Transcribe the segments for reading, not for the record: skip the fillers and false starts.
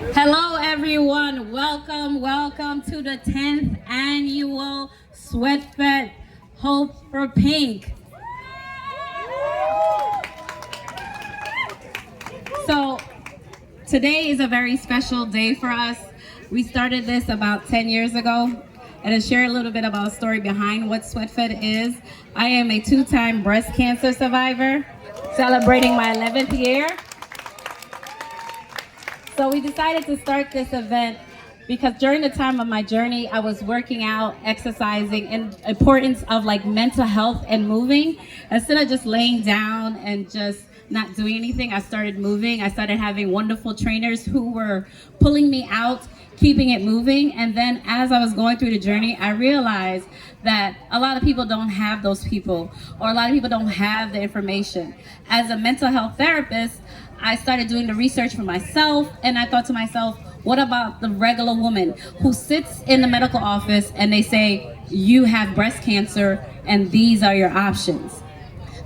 Hello, everyone. Welcome to the 10th annual Sweat Fete Hope for Pink. So, today is a very special day for us. We started this about 10 years ago. And to share a little bit about a story behind what Sweat Fete is, I am a 2-time breast cancer survivor, celebrating my 11th year. So we decided to start this event because during the time of my journey, I was working out, exercising, and importance of like mental health and moving. Instead of just laying down and just not doing anything, I started moving. I started having wonderful trainers who were pulling me out, keeping it moving. And then as I was going through the journey, I realized that a lot of people don't have those people, or a lot of people don't have the information. As a mental health therapist, I started doing the research for myself, and I thought to myself, what about the regular woman who sits in the medical office and they say, you have breast cancer and these are your options?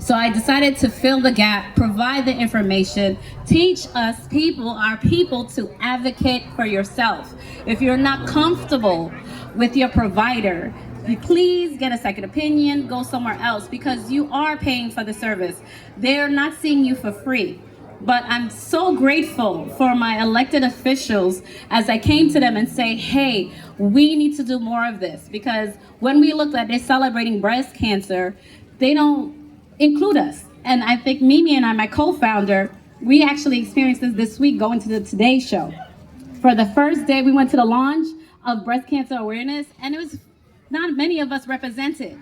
So I decided to fill the gap, provide the information, teach us people, our people, to advocate for yourself. If you're not comfortable with your provider, please get a second opinion, go somewhere else, because you are paying for the service. They're not seeing you for free. But I'm so grateful for my elected officials as I came to them and say, hey, we need to do more of this. Because when we look at they're celebrating breast cancer, they don't include us. And I think Mimi and I, my co-founder, we actually experienced this week going to the Today Show. For the first day, we went to the launch of breast cancer awareness, and it was not many of us represented.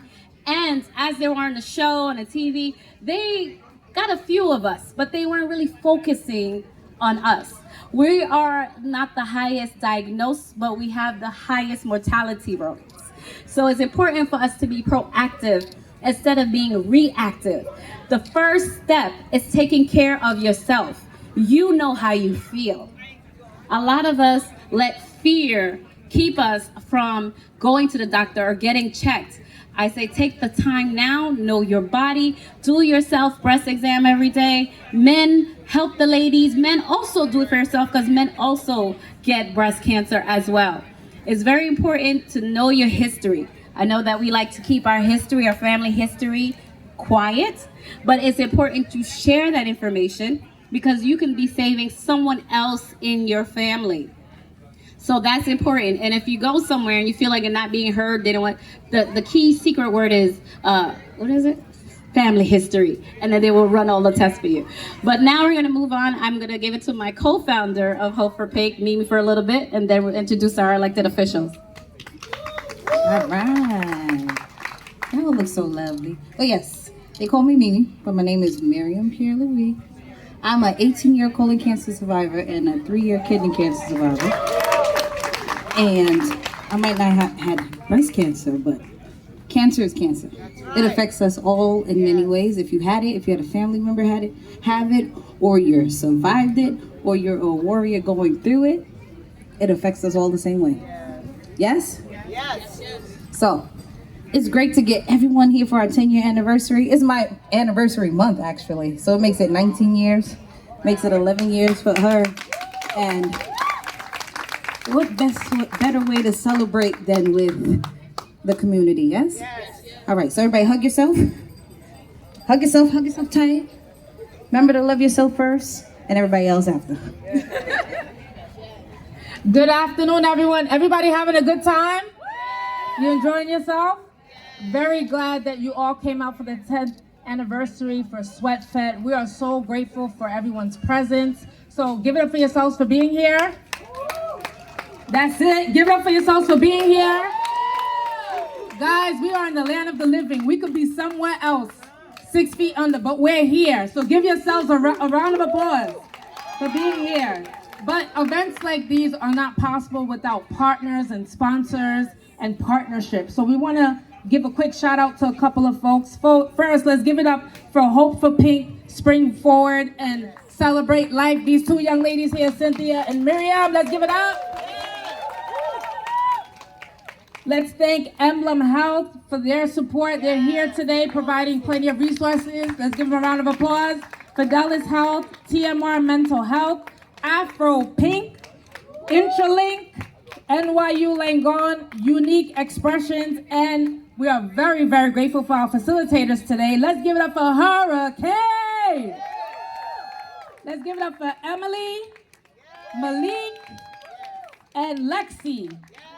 And as they were on the show, on the TV, they got a few of us, but they weren't really focusing on us. We are not the highest diagnosed, but we have the highest mortality rates. So it's important for us to be proactive instead of being reactive. The first step is taking care of yourself. You know how you feel. A lot of us let fear keep us from going to the doctor or getting checked. I say take the time now, know your body, do your self-breast exam every day. Men, help the ladies. Men also do it for yourself because men also get breast cancer as well. It's very important to know your history. I know that we like to keep our history, our family history, quiet, but it's important to share that information because you can be saving someone else in your family. So that's important. And if you go somewhere and you feel like you're not being heard, they don't want, the key secret word is, what is it? Family history. And then they will run all the tests for you. But now we're gonna move on. I'm gonna give it to my co-founder of Hope for Pink, Mimi, for a little bit, and then we'll introduce our elected officials. All right. That will look so lovely. Oh yes, they call me Mimi, but my name is Miriam Pierre-Louis. I'm an 18-year colon cancer survivor and a 3-year kidney cancer survivor. And I might not have had breast cancer, but cancer is cancer. It affects us all in many ways. If you had it, if you had a family member have it, or you survived it, or you're a warrior going through it, it affects us all the same way. Yes? Yes. So, it's great to get everyone here for our 10-year anniversary. It's my anniversary month, actually. So it makes it 19 years, makes it 11 years for her. And what better way to celebrate than with the community, yes? Yes. All right, so everybody hug yourself. Hug yourself tight. Remember to love yourself first and everybody else after. Good afternoon, everyone. Everybody having a good time? You enjoying yourself? Very glad that you all came out for the 10th anniversary for Sweat Fete. We are so grateful for everyone's presence. So give it up for yourselves for being here. That's it. Give it up for yourselves for being here. Guys, we are in the land of the living. We could be somewhere else, 6 feet under, but we're here. So give yourselves a round of applause for being here. But events like these are not possible without partners and sponsors and partnerships. So we want to give a quick shout out to a couple of folks. First, let's give it up for Hope for Pink, Spring Forward, and Celebrate Life. These two young ladies here, Cynthia and Miriam, let's give it up. Let's thank Emblem Health for their support. They're here today providing plenty of resources. Let's give them a round of applause. Fidelis Health, TMR Mental Health, Afro Pink, Intralink, NYU Langone, Unique Expressions, and we are very, very grateful for our facilitators today. Let's give it up for Hurricane. Let's give it up for Emily, Malik, and Lexi.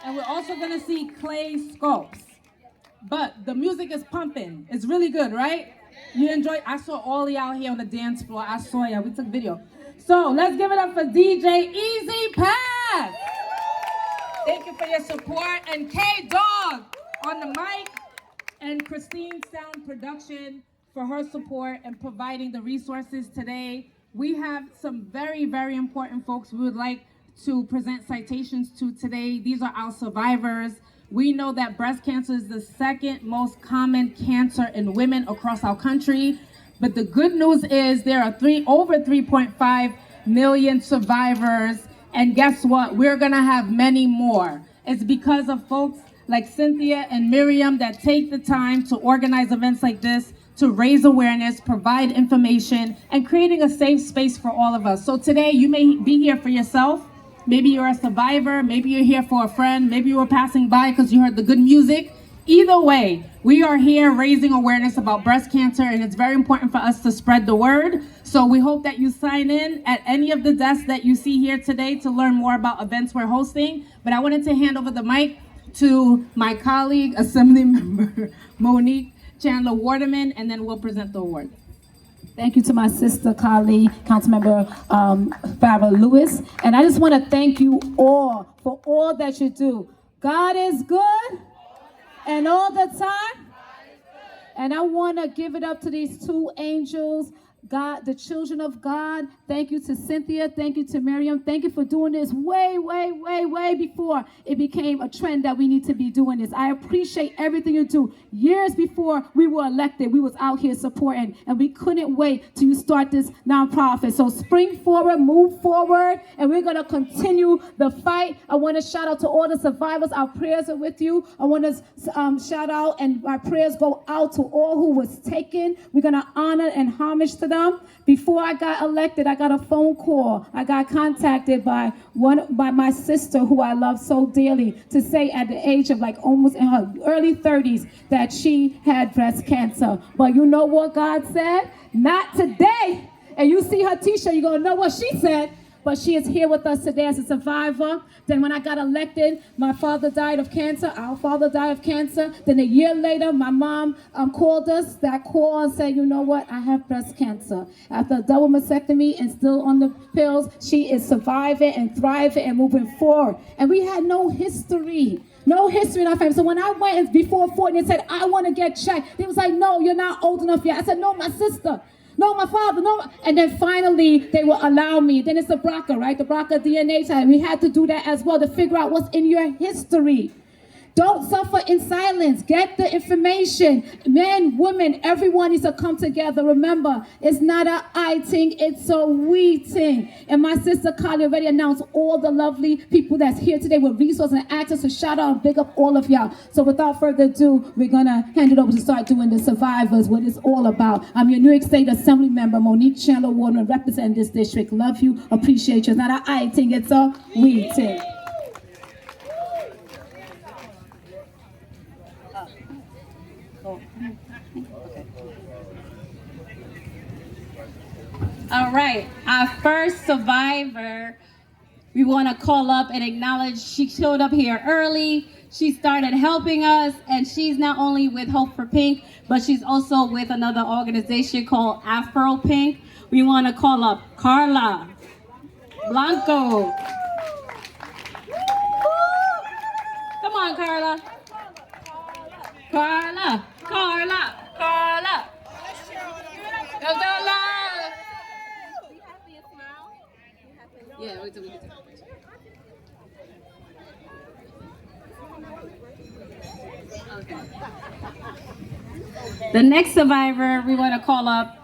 And we're also gonna see Clay Scopes. But the music is pumping. It's really good, right? You enjoy. I saw all y'all here on the dance floor. I saw y'all. We took video. So let's give it up for DJ Easy Pass. Thank you for your support. And K-Dog on the mic. And Christine Sound Production for her support and providing the resources today. We have some very, very important folks we would like to present citations to today. These are our survivors. We know that breast cancer is the second most common cancer in women across our country. But the good news is there are over 3.5 million survivors. And guess what? We're gonna have many more. It's because of folks like Cynthia and Miriam that take the time to organize events like this, to raise awareness, provide information, and creating a safe space for all of us. So today you may be here for yourself. Maybe you're a survivor, maybe you're here for a friend, maybe you were passing by because you heard the good music. Either way, we are here raising awareness about breast cancer, and it's very important for us to spread the word. So we hope that you sign in at any of the desks that you see here today to learn more about events we're hosting. But I wanted to hand over the mic to my colleague, Assembly Member Monique Chandler Waterman, and then we'll present the award. Thank you to my sister, colleague, Councilmember Farrah Lewis. And I just want to thank you all for all that you do. God is good and all the time. And I want to give it up to these two angels, God, the children of God. Thank you to Cynthia. Thank you to Miriam. Thank you for doing this way, way, way, way before it became a trend that we need to be doing this. I appreciate everything you do. Years before we were elected, we was out here supporting, and we couldn't wait till you start this nonprofit. So spring forward, move forward, and we're going to continue the fight. I want to shout out to all the survivors. Our prayers are with you. I want to shout out, and my prayers go out to all who was taken. We're going to honor and homage to them. Before I got elected, I got a phone call. I got contacted by my sister, who I love so dearly, to say at the age of like almost in her early 30s that she had breast cancer. But you know what God said? Not today. And you see her t-shirt, you're going to know what she said. But she is here with us today as a survivor. Then when I got elected, my father died of cancer. Our father died of cancer. Then a year later, my mom called us that call and said, you know what, I have breast cancer. After a double mastectomy and still on the pills, she is surviving and thriving and moving forward. And we had no history. No history in our family. So when I went before 40 and said, I want to get checked, they was like, no, you're not old enough yet. I said, no, my sister. No, my father, no. And then finally, they will allow me. Then it's the BRCA, right? The BRCA DNA test. We had to do that as well to figure out what's in your history. Don't suffer in silence. Get the information. Men, women, everyone needs to come together. Remember, it's not a I thing, it's a we thing. And my sister Carly already announced all the lovely people that's here today with resources and access. So shout out and big up all of y'all. So without further ado, we're going to hand it over to start doing the survivors, what it's all about. I'm your New York State Assembly Member, Monique Chandler Waterman, representing this district. Love you, appreciate you. It's not a I thing, it's a we thing. All right, our first survivor, we want to call up and acknowledge she showed up here early. She started helping us, and she's not only with Hope for Pink, but she's also with another organization called Afro Pink. We want to call up Carla Blanco. Come on, Carla. Carla, Carla, Carla. Carla. Yeah, we do. Okay. The next survivor we want to call up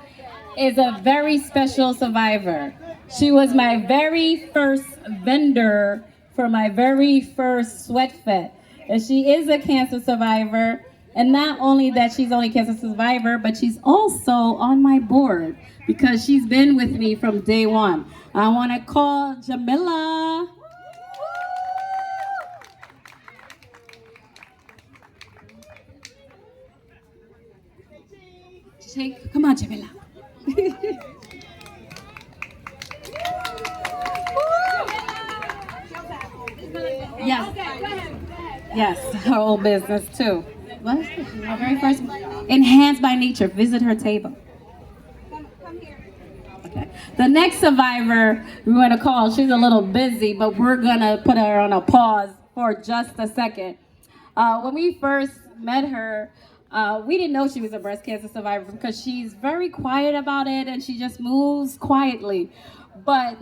is a very special survivor. She was my very first vendor for my very first sweat fete. And she is a cancer survivor. And not only that she's only a cancer survivor, but she's also on my board because she's been with me from day one. I want to call Jamila. Shake. Come on, Jamila. Yes. Yes, her old business too. What? Our very first Enhanced by Nature. Visit her table. Okay. The next survivor we want to call, she's a little busy, but we're going to put her on a pause for just a second. When we first met her, we didn't know she was a breast cancer survivor because she's very quiet about it and she just moves quietly. But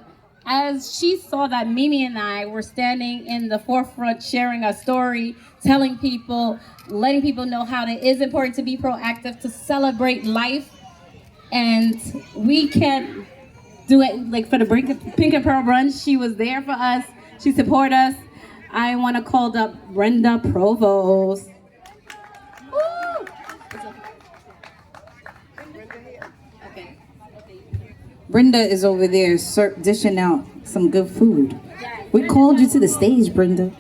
as she saw that Mimi and I were standing in the forefront sharing our story, telling people, letting people know how it is important to be proactive, to celebrate life, and we can't do it like for the Pink and Pearl Brunch. She was there for us. She supported us. I want to call up Brenda Provost. Woo! Okay. Brenda is over there dishing out some good food. We called you to the stage, Brenda.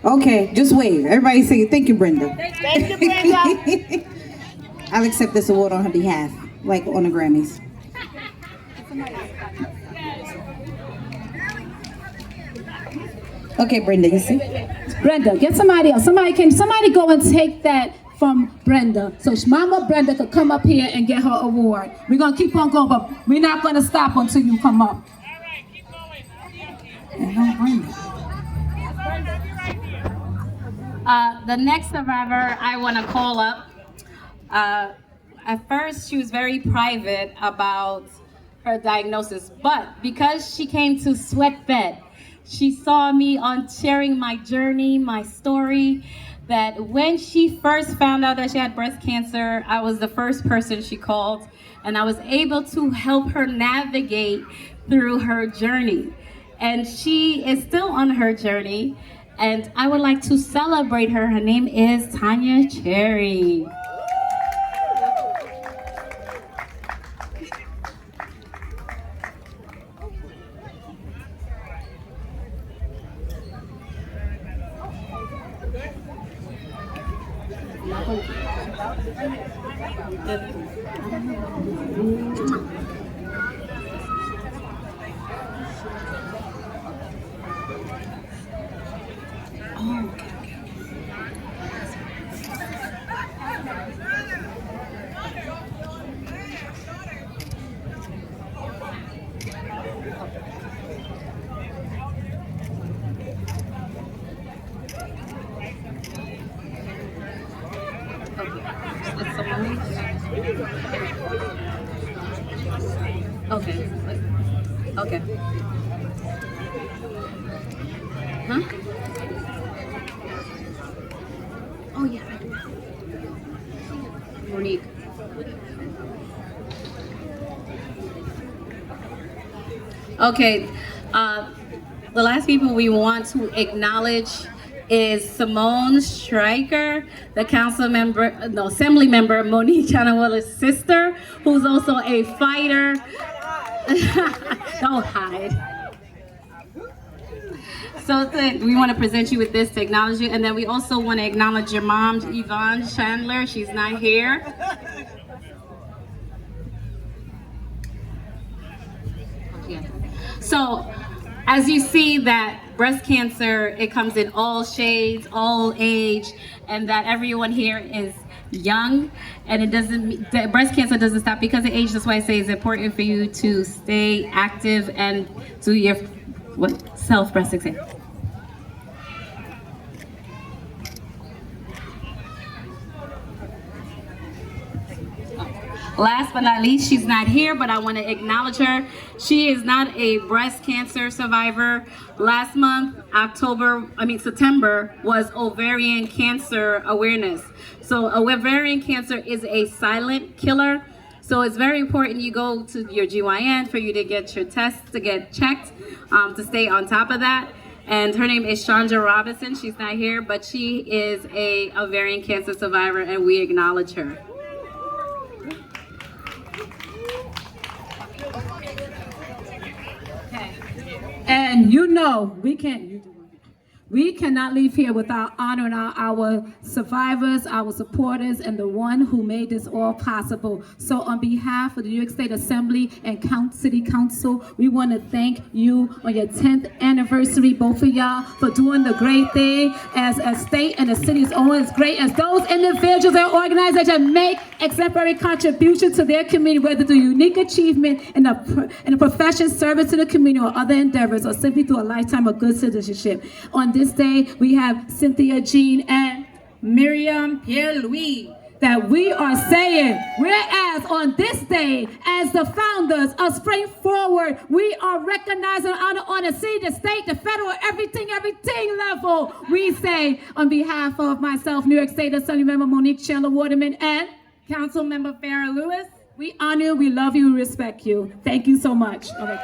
Okay, just wave. Everybody say thank you, Brenda. Thank you, Brenda. I'll accept this award on her behalf, like on the Grammys. Okay, Brenda, you see? Brenda, get somebody else. Somebody go and take that from Brenda. So Mama Brenda could come up here and get her award. We're going to keep on going, but we're not going to stop until you come up. All right, keep going. The next survivor I want to call up. At first, she was very private about her diagnosis, but because she came to Sweat Fete, she saw me on sharing my journey, my story, that when she first found out that she had breast cancer, I was the first person she called, and I was able to help her navigate through her journey. And she is still on her journey, and I would like to celebrate her. Her name is Tanya Cherry. Okay. Okay. Huh? Oh yeah, I do. Monique. Okay. The last people we want to acknowledge is Simone Stryker, the assembly member Monique Chanawalla's sister, who's also a fighter. Don't hide. So we want to present you with this to acknowledge you, and then we also want to acknowledge your mom, Yvonne Chandler. She's not here. So, as you see that breast cancer, it comes in all shades, all age, and that everyone here is young, and it doesn't, breast cancer doesn't stop because of age. That's why I say it's important for you to stay active and do your self-breast exam. Last but not least, she's not here, but I want to acknowledge her. She is not a breast cancer survivor. Last month, September, was ovarian cancer awareness. So ovarian cancer is a silent killer. So it's very important you go to your GYN for you to get your tests, to get checked, to stay on top of that. And her name is Chandra Robinson. She's not here, but she is a ovarian cancer survivor, and we acknowledge her. And you know, we can't We cannot leave here without honoring our survivors, our supporters, and the one who made this all possible. So on behalf of the New York State Assembly and City Council, we want to thank you on your 10th anniversary, both of y'all, for doing the great thing as a state and a city is always great as those individuals and organizations make exemplary contribution to their community, whether through unique achievement in a profession, service to the community, or other endeavors, or simply through a lifetime of good citizenship. On this day, we have Cynthia Jean and Miriam Pierre-Louis. that we are saying, whereas on this day, as the founders of Spring Forward, we are recognizing on a city, the state, the federal, everything level. We say, on behalf of myself, New York State Assembly Member Monique Chandler Waterman, and Council Member Farrah Lewis. we honor you, we love you, we respect you. Thank you so much. All right.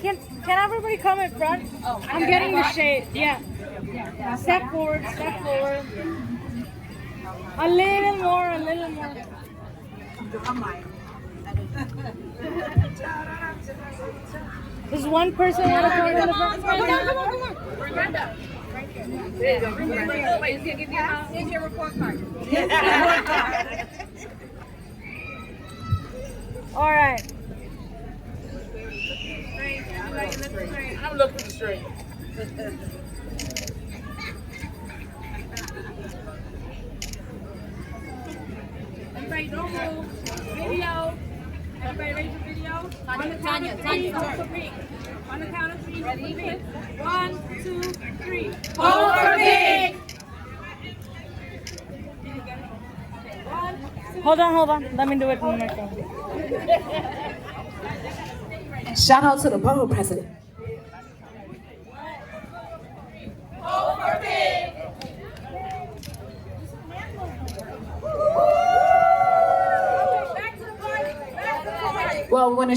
Can everybody come in front? Oh, I'm getting the shade. Yeah. Step forward, step forward. A little more, a little more. There's one person want to come in the front. Come on. Brenda. There you go. Wait, he's gonna give you your report card. All right. I'm looking straight. Everybody don't move. Video. Everybody raise your video. On the count of three. On the count of three. Ready? 1, 2, 3. Vote for me! Hold on. Let me do it one more time. Shout out to the borough president. Vote for me! Well, we want to